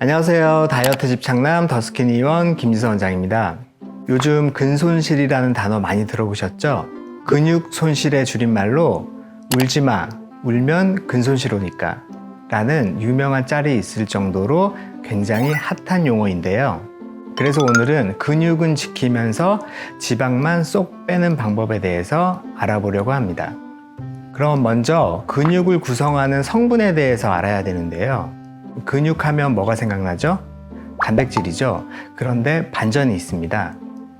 안녕하세요. 다이어트 집착남 더스키니원 김지선 원장입니다. 요즘 근손실이라는 단어 많이 들어보셨죠? 근육 손실의 줄임말로 울지마, 울면 근손실 오니까 라는 유명한 짤이 있을 정도로 굉장히 핫한 용어인데요. 그래서 오늘은 근육은 지키면서 지방만 쏙 빼는 방법에 대해서 알아보려고 합니다. 그럼 먼저 근육을 구성하는 성분에 대해서 알아야 되는데요. 근육하면 뭐가 생각나죠? 단백질이죠. 그런데 반전이 있습니다.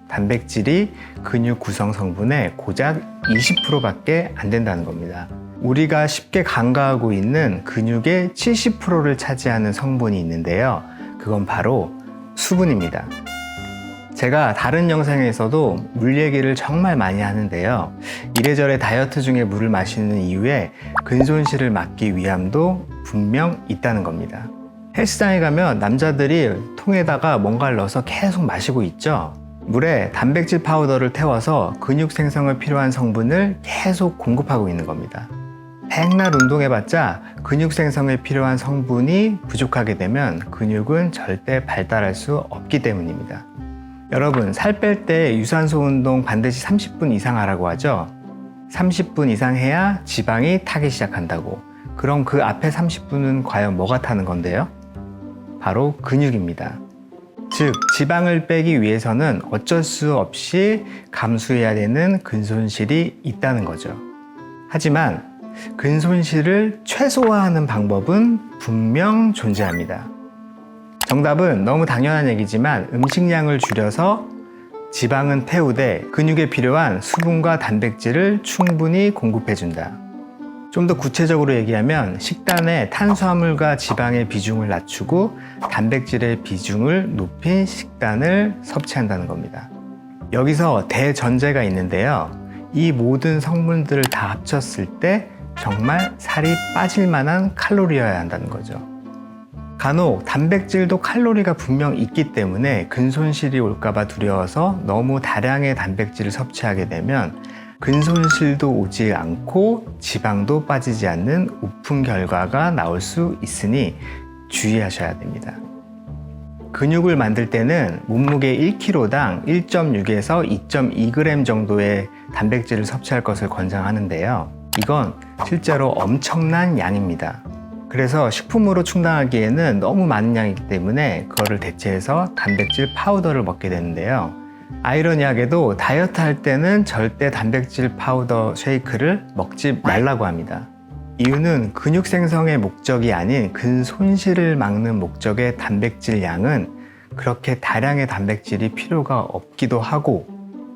단백질이 근육 구성 성분의 고작 20%밖에 안 된다는 겁니다. 우리가 쉽게 간과하고 있는 근육의 70%를 차지하는 성분이 있는데요. 그건 바로 수분입니다. 제가 다른 영상에서도 물 얘기를 정말 많이 하는데요. 이래저래 다이어트 중에 물을 마시는 이유에 근손실을 막기 위함도 분명 있다는 겁니다. 헬스장에 가면 남자들이 통에다가 뭔가를 넣어서 계속 마시고 있죠. 물에 단백질 파우더를 태워서 근육 생성에 필요한 성분을 계속 공급하고 있는 겁니다. 백날 운동해봤자 근육 생성에 필요한 성분이 부족하게 되면 근육은 절대 발달할 수 없기 때문입니다. 여러분, 살 뺄 때 유산소 운동 반드시 30분 이상 하라고 하죠? 30분 이상 해야 지방이 타기 시작한다고. 그럼 그 앞에 30분은 과연 뭐가 타는 건데요? 바로 근육입니다. 즉, 지방을 빼기 위해서는 어쩔 수 없이 감수해야 되는 근손실이 있다는 거죠. 하지만 근손실을 최소화하는 방법은 분명 존재합니다. 정답은 너무 당연한 얘기지만 음식량을 줄여서 지방은 태우되 근육에 필요한 수분과 단백질을 충분히 공급해준다. 좀 더 구체적으로 얘기하면 식단에 탄수화물과 지방의 비중을 낮추고 단백질의 비중을 높인 식단을 섭취한다는 겁니다. 여기서 대전제가 있는데요. 이 모든 성분들을 다 합쳤을 때 정말 살이 빠질 만한 칼로리여야 한다는 거죠. 간혹 단백질도 칼로리가 분명 있기 때문에 근손실이 올까봐 두려워서 너무 다량의 단백질을 섭취하게 되면 근손실도 오지 않고 지방도 빠지지 않는 우픈 결과가 나올 수 있으니 주의하셔야 됩니다. 근육을 만들 때는 몸무게 1kg당 1.6에서 2.2g 정도의 단백질을 섭취할 것을 권장하는데요. 이건 실제로 엄청난 양입니다. 그래서 식품으로 충당하기에는 너무 많은 양이기 때문에 그거를 대체해서 단백질 파우더를 먹게 되는데요. 아이러니하게도 다이어트 할 때는 절대 단백질 파우더 쉐이크를 먹지 말라고 합니다. 이유는 근육 생성의 목적이 아닌 근손실을 막는 목적의 단백질 양은 그렇게 다량의 단백질이 필요가 없기도 하고,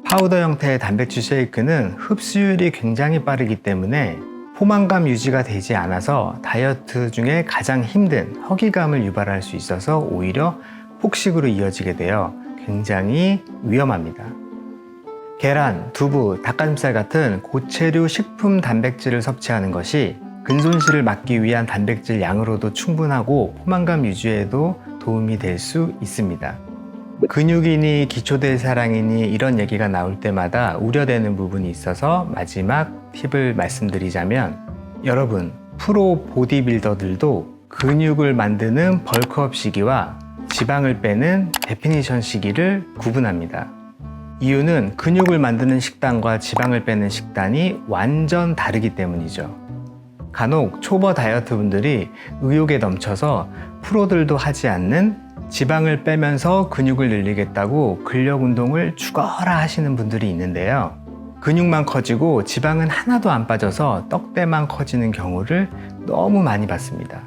파우더 형태의 단백질 쉐이크는 흡수율이 굉장히 빠르기 때문에 포만감 유지가 되지 않아서 다이어트 중에 가장 힘든 허기감을 유발할 수 있어서 오히려 폭식으로 이어지게 되어 굉장히 위험합니다. 계란, 두부, 닭가슴살 같은 고체류 식품 단백질을 섭취하는 것이 근손실을 막기 위한 단백질 양으로도 충분하고 포만감 유지에도 도움이 될 수 있습니다. 근육이니 기초대사량이니 이런 얘기가 나올 때마다 우려되는 부분이 있어서 마지막 팁을 말씀드리자면, 여러분, 프로 보디빌더들도 근육을 만드는 벌크업 시기와 지방을 빼는 데피니션 시기를 구분합니다. 이유는 근육을 만드는 식단과 지방을 빼는 식단이 완전 다르기 때문이죠. 간혹 초보 다이어트 분들이 의욕에 넘쳐서 프로들도 하지 않는 지방을 빼면서 근육을 늘리겠다고 근력 운동을 죽어라 하시는 분들이 있는데요. 근육만 커지고 지방은 하나도 안 빠져서 떡대만 커지는 경우를 너무 많이 봤습니다.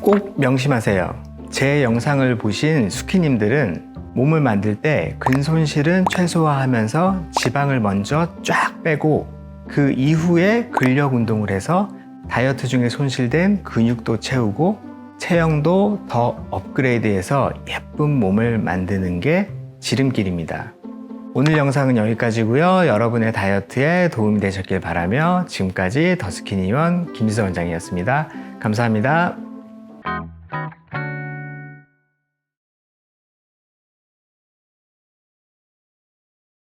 꼭 명심하세요. 제 영상을 보신 수키님들은 몸을 만들 때 근손실은 최소화하면서 지방을 먼저 쫙 빼고 그 이후에 근력 운동을 해서 다이어트 중에 손실된 근육도 채우고 체형도 더 업그레이드해서 예쁜 몸을 만드는 게 지름길입니다. 오늘 영상은 여기까지고요. 여러분의 다이어트에 도움이 되셨길 바라며 지금까지 더스키니원 김지선 원장이었습니다. 감사합니다.